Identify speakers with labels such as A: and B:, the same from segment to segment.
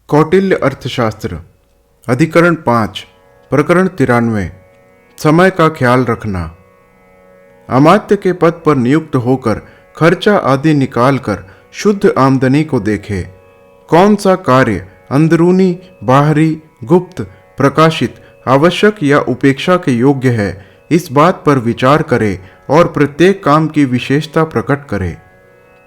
A: कौटिल्य अर्थशास्त्र अधिकरण 5 प्रकरण 93 समय का ख्याल रखना। अमात्य के पद पर नियुक्त होकर खर्चा आदि निकालकर शुद्ध आमदनी को देखे। कौन सा कार्य अंदरूनी, बाहरी, गुप्त, प्रकाशित, आवश्यक या उपेक्षा के योग्य है, इस बात पर विचार करे और प्रत्येक काम की विशेषता प्रकट करे।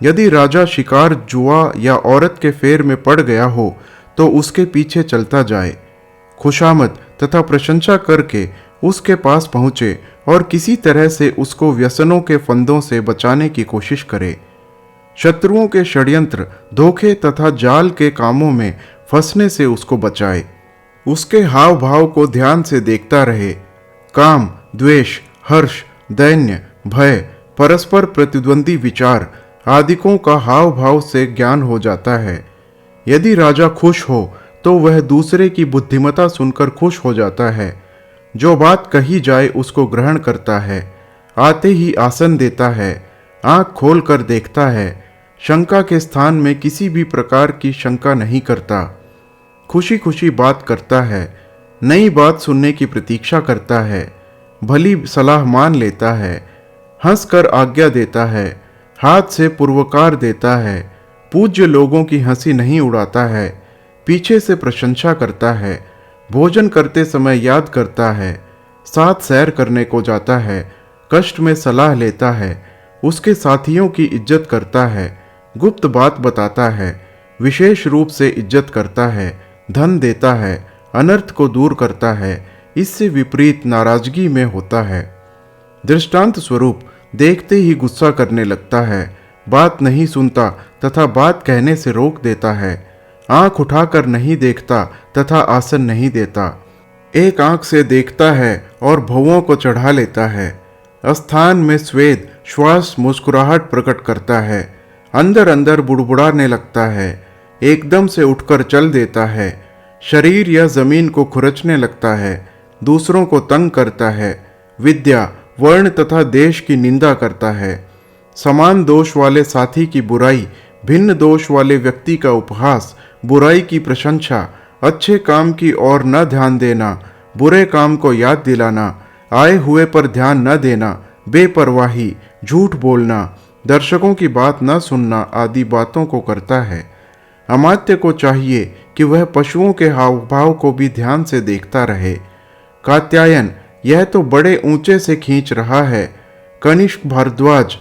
A: यदि राजा शिकार, जुआ या औरत के फेर में पड़ गया हो तो उसके पीछे चलता जाए, खुशामद तथा प्रशंसा करके उसके पास पहुँचे और किसी तरह से उसको व्यसनों के फंदों से बचाने की कोशिश करे। शत्रुओं के षड्यंत्र, धोखे तथा जाल के कामों में फंसने से उसको बचाए। उसके हाव भाव को ध्यान से देखता रहे। काम, द्वेष, हर्ष, दैन्य, भय, परस्पर प्रतिद्वंदी विचार आदिकों का हाव भाव से ज्ञान हो जाता है। यदि राजा खुश हो तो वह दूसरे की बुद्धिमत्ता सुनकर खुश हो जाता है। जो बात कही जाए उसको ग्रहण करता है। आते ही आसन देता है, आंख खोल कर देखता है, शंका के स्थान में किसी भी प्रकार की शंका नहीं करता। खुशी खुशी बात करता है, नई बात सुनने की प्रतीक्षा करता है, भली सलाह मान लेता है, हंसकर आज्ञा देता है, हाथ से पुरस्कार देता है, पूज्य लोगों की हंसी नहीं उड़ाता है, पीछे से प्रशंसा करता है, भोजन करते समय याद करता है, साथ सैर करने को जाता है, कष्ट में सलाह लेता है, उसके साथियों की इज्जत करता है, गुप्त बात बताता है, विशेष रूप से इज्जत करता है, धन देता है, अनर्थ को दूर करता है, इससे विपरीत नाराजगी में होता है। दृष्टांत स्वरूप देखते ही गुस्सा करने लगता है, बात नहीं सुनता तथा बात कहने से रोक देता है, आंख उठाकर नहीं देखता तथा आसन नहीं देता, एक आंख से देखता है और भौवों को चढ़ा लेता है, स्थान में स्वेद, श्वास, मुस्कुराहट प्रकट करता है, अंदर अंदर बुड़बुड़ाने लगता है, एकदम से उठकर चल देता है, शरीर या जमीन को खुरचने लगता है, दूसरों को तंग करता है, विद्या, वर्ण तथा देश की निंदा करता है, समान दोष वाले साथी की बुराई, भिन्न दोष वाले व्यक्ति का उपहास, बुराई की प्रशंसा, अच्छे काम की ओर न ध्यान देना, बुरे काम को याद दिलाना, आए हुए पर ध्यान न देना, बेपरवाही, झूठ बोलना, दर्शकों की बात न सुनना आदि बातों को करता है। अमात्य को चाहिए कि वह पशुओं के हाव भाव को भी ध्यान से देखता रहे। कात्यायन, यह तो बड़े ऊंचे से खींच रहा है। कनिष्क भारद्वाज,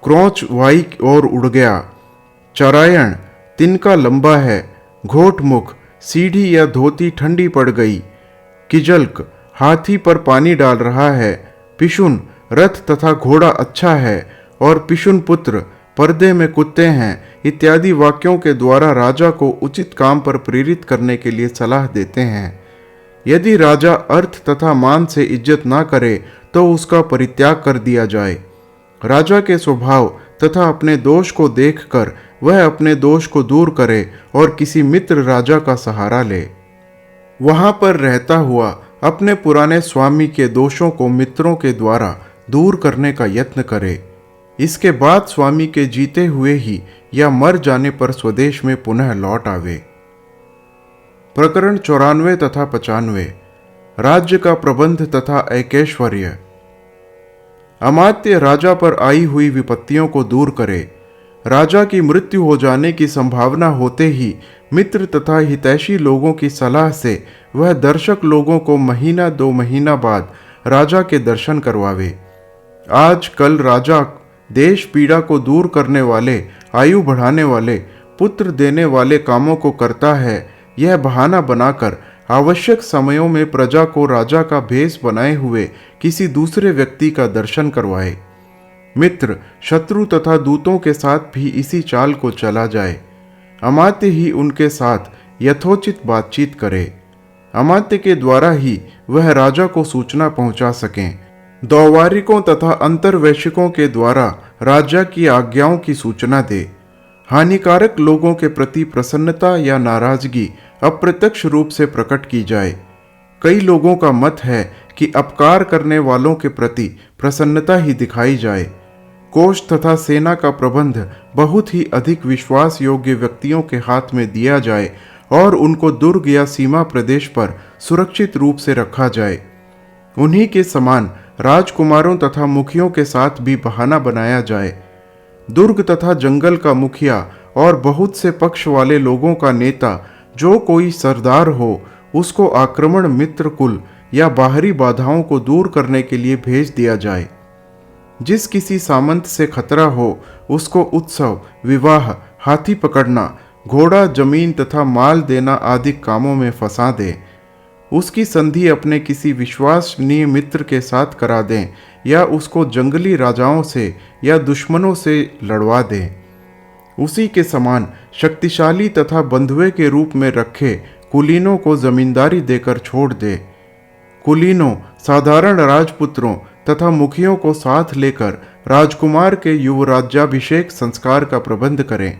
A: क्रोच वाई और उड़ गया। चरायण, तिनका लंबा है। घोटमुख, सीढ़ी या धोती ठंडी पड़ गई। किजल्क, हाथी पर पानी डाल रहा है। पिशुन, रथ तथा घोड़ा अच्छा है और पिशुन पुत्र, पर्दे में कुत्ते हैं इत्यादि वाक्यों के द्वारा राजा को उचित काम पर प्रेरित करने के लिए सलाह देते हैं। यदि राजा अर्थ तथा मान से इज्जत ना करे तो उसका परित्याग कर दिया जाए। राजा के स्वभाव तथा अपने दोष को देखकर वह अपने दोष को दूर करे और किसी मित्र राजा का सहारा ले। वहां पर रहता हुआ अपने पुराने स्वामी के दोषों को मित्रों के द्वारा दूर करने का यत्न करे। इसके बाद स्वामी के जीते हुए ही या मर जाने पर स्वदेश में पुनः लौट आवे। प्रकरण 94 तथा 95 राज्य का प्रबंध तथा ऐकेश्वर्य। अमात्य राजा पर आई हुई विपत्तियों को दूर करे। राजा की मृत्यु हो जाने की संभावना होते ही मित्र तथा हितैषी लोगों की सलाह से वह दर्शक लोगों को महीना 2 महीना बाद राजा के दर्शन करवावे। आज कल राजा देश पीड़ा को दूर करने वाले, आयु बढ़ाने वाले, पुत्र देने वाले कामों को करता है। यह बहाना बनाकर आवश्यक समयों में प्रजा को राजा का भेष बनाए हुए किसी दूसरे व्यक्ति का दर्शन करवाए। मित्र, शत्रु तथा दूतों के साथ भी इसी चाल को चला जाए। अमात्य ही उनके साथ यथोचित बातचीत करे। अमात्य के द्वारा ही वह राजा को सूचना पहुंचा सकें। दौवारिकों तथा अंतर्वैशिकों के द्वारा राजा की आज्ञाओं की सूचना दे। हानिकारक लोगों के प्रति प्रसन्नता या नाराजगी अप्रत्यक्ष रूप से प्रकट की जाए। कई लोगों का मत है कि अपकार करने वालों के प्रति प्रसन्नता ही दिखाई जाए। कोष तथा सेना का प्रबंध बहुत ही अधिक विश्वास योग्य व्यक्तियों के हाथ में दिया जाए और उनको दुर्ग या सीमा प्रदेश पर सुरक्षित रूप से रखा जाए। उन्हीं के समान राजकुमारों तथा मुखियों के साथ भी बहाना बनाया जाए। दुर्ग तथा जंगल का मुखिया और बहुत से पक्ष वाले लोगों का नेता जो कोई सरदार हो, उसको आक्रमण मित्र कुल या बाहरी बाधाओं को दूर करने के लिए भेज दिया जाए। जिस किसी सामंत से खतरा हो, उसको उत्सव, विवाह, हाथी पकड़ना, घोड़ा, जमीन तथा माल देना आदि कामों में फंसा दे। उसकी संधि अपने किसी विश्वसनीय मित्र के साथ करा दें या उसको जंगली राजाओं से या दुश्मनों से लड़वा दें। उसी के समान शक्तिशाली तथा बंधुए के रूप में रखे कुलीनों को जमींदारी देकर छोड़ दे। कुलीनों, साधारण राजपुत्रों तथा मुखियों को साथ लेकर राजकुमार के युवराज्याभिषेक संस्कार का प्रबंध करें।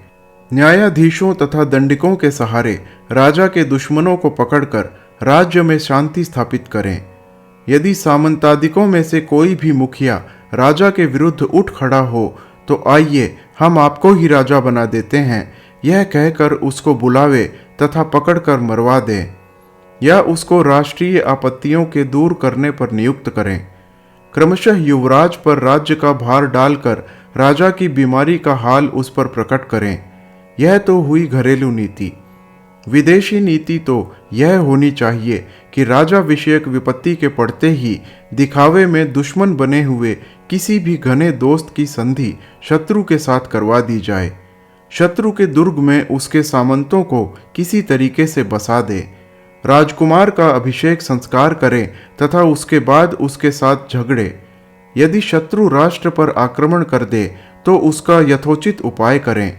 A: न्यायाधीशों तथा दंडिकों के सहारे राजा के दुश्मनों को पकड़कर राज्य में शांति स्थापित करें। यदि सामंतादिकों में से कोई भी मुखिया राजा के विरुद्ध उठ खड़ा हो तो आइए हम आपको ही राजा बना देते हैं, यह कहकर उसको बुलावे तथा पकड़कर मरवा दें या उसको राष्ट्रीय आपत्तियों के दूर करने पर नियुक्त करें। क्रमशः युवराज पर राज्य का भार डालकर राजा की बीमारी का हाल उस पर प्रकट करें। यह तो हुई घरेलू नीति। विदेशी नीति तो यह होनी चाहिए कि राजा विषयक विपत्ति के पड़ते ही दिखावे में दुश्मन बने हुए किसी भी घने दोस्त की संधि शत्रु के साथ करवा दी जाए। शत्रु के दुर्ग में उसके सामंतों को किसी तरीके से बसा दे। राजकुमार का अभिषेक संस्कार करें तथा उसके बाद उसके साथ झगड़े। यदि शत्रु राष्ट्र पर आक्रमण कर दे तो उसका यथोचित उपाय करें।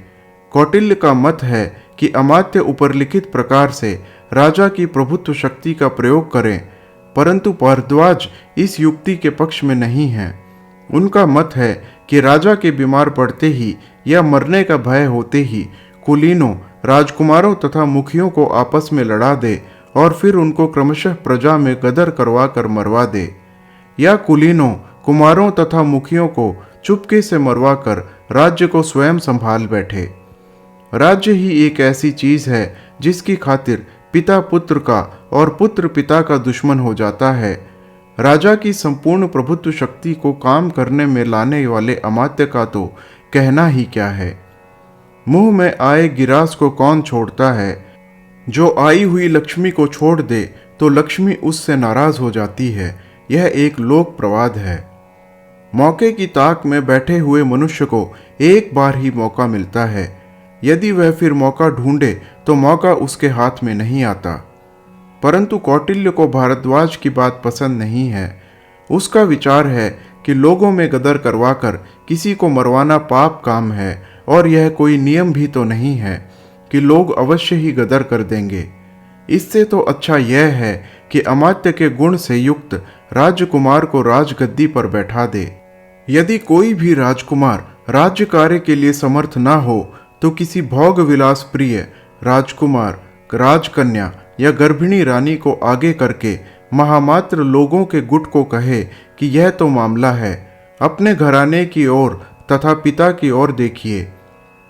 A: कौटिल्य का मत है कि अमात्य उपरलिखित प्रकार से राजा की प्रभुत्व शक्ति का प्रयोग करें, परंतु भारद्वाज इस युक्ति के पक्ष में नहीं है। उनका मत है कि राजा के बीमार पड़ते ही या मरने का भय होते ही कुलीनों, राजकुमारों तथा मुखियों को आपस में लड़ा दे और फिर उनको क्रमशः प्रजा में गदर करवा कर मरवा दे, या कुलीनों, कुमारों तथा मुखियों को चुपके से मरवा कर राज्य को स्वयं संभाल बैठे। राज्य ही एक ऐसी चीज है जिसकी खातिर पिता पुत्र का और पुत्र पिता का दुश्मन हो जाता है। राजा की संपूर्ण प्रभुत्व शक्ति को काम करने में लाने वाले अमात्य का तो कहना ही क्या है। मुंह में आए गिरास को कौन छोड़ता है। जो आई हुई लक्ष्मी को छोड़ दे तो लक्ष्मी उससे नाराज हो जाती है। यह एक लोक प्रवाद है। मौके की ताक में बैठे हुए मनुष्य को एक बार ही मौका मिलता है। यदि वह फिर मौका ढूंढे तो मौका उसके हाथ में नहीं आता। परंतु कौटिल्य को भारद्वाज की बात पसंद नहीं है। उसका विचार है कि लोगों में गदर करवाकर किसी को मरवाना पाप काम है और यह कोई नियम भी तो नहीं है कि लोग अवश्य ही गदर कर देंगे। इससे तो अच्छा यह है कि अमात्य के गुण से युक्त राजकुमार को राजगद्दी पर बैठा दे। यदि कोई भी राजकुमार राज्य कार्य के लिए समर्थ ना हो तो किसी भोग विलास प्रिय राजकुमार, राजकन्या या गर्भिणी रानी को आगे करके महामात्र लोगों के गुट को कहे कि यह तो मामला है, अपने घराने की ओर तथा पिता की ओर देखिए।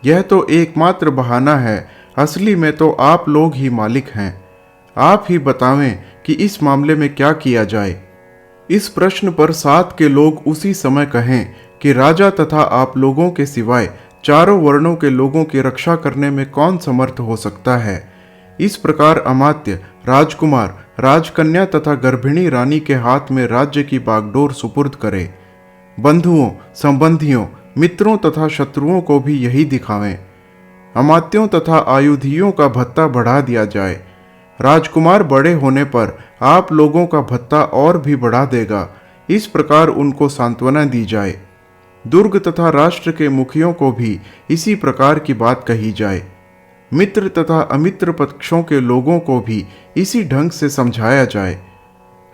A: यह तो एकमात्र बहाना है, असली में तो आप लोग ही मालिक हैं। आप ही बतावें कि इस मामले में क्या किया जाए। इस प्रश्न पर साथ के लोग उसी समय कहें कि राजा तथा आप लोगों के सिवाय चारों वर्णों के लोगों की रक्षा करने में कौन समर्थ हो सकता है। इस प्रकार अमात्य, राजकुमार, राजकन्या तथा गर्भिणी रानी के हाथ में राज्य की बागडोर सुपुर्द करे। बंधुओं, संबंधियों, मित्रों तथा शत्रुओं को भी यही दिखावें। अमात्यों तथा आयुधियों का भत्ता बढ़ा दिया जाए। राजकुमार बड़े होने पर आप लोगों का भत्ता और भी बढ़ा देगा। इस प्रकार उनको सांत्वना दी जाए। दुर्ग तथा राष्ट्र के मुखियों को भी इसी प्रकार की बात कही जाए। मित्र तथा अमित्र पक्षों के लोगों को भी इसी ढंग से समझाया जाए।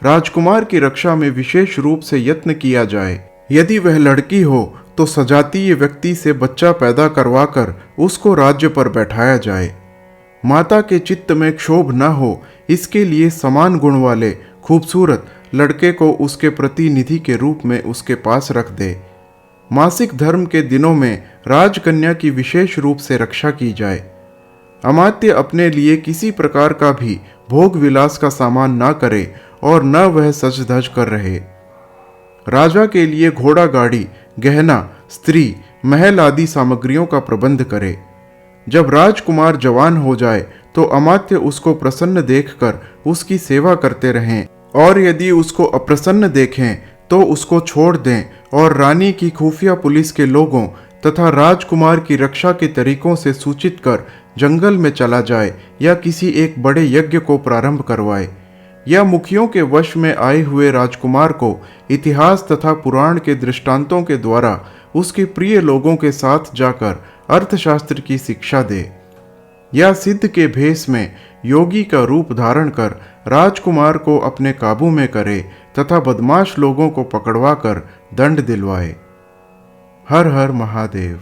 A: राजकुमार की रक्षा में विशेष रूप से यत्न किया जाए। यदि वह लड़की हो तो सजातीय व्यक्ति से बच्चा पैदा करवाकर उसको राज्य पर बैठाया जाए। माता के चित्त में क्षोभ न हो, इसके लिए समान गुण वाले खूबसूरत लड़के को उसके प्रतिनिधि के रूप में उसके पास रख दे। मासिक धर्म के दिनों में राजकन्या की विशेष रूप से रक्षा की जाए। अमात्य अपने लिए किसी प्रकार का भी भोग विलास का सामान ना करे और न वह सज धज कर रहे। राजा के लिए घोड़ा गाड़ी, गहना, स्त्री, महल आदि सामग्रियों का प्रबंध करे। जब राजकुमार जवान हो जाए तो अमात्य उसको प्रसन्न देखकर उसकी सेवा करते रहें, और यदि उसको अप्रसन्न देखें तो उसको छोड़ दें और रानी की खुफिया पुलिस के लोगों तथा राजकुमार की रक्षा के तरीकों से सूचित कर जंगल में चला जाए या किसी एक बड़े यज्ञ को प्रारंभ करवाए, या मुखियों के वश में आए हुए राजकुमार को इतिहास तथा पुराण के दृष्टांतों के द्वारा उसके प्रिय लोगों के साथ जाकर अर्थशास्त्र की शिक्षा दे, या सिद्ध के भेष में योगी का रूप धारण कर राजकुमार को अपने काबू में करे तथा बदमाश लोगों को पकड़वा कर दंड दिलवाए। हर हर महादेव।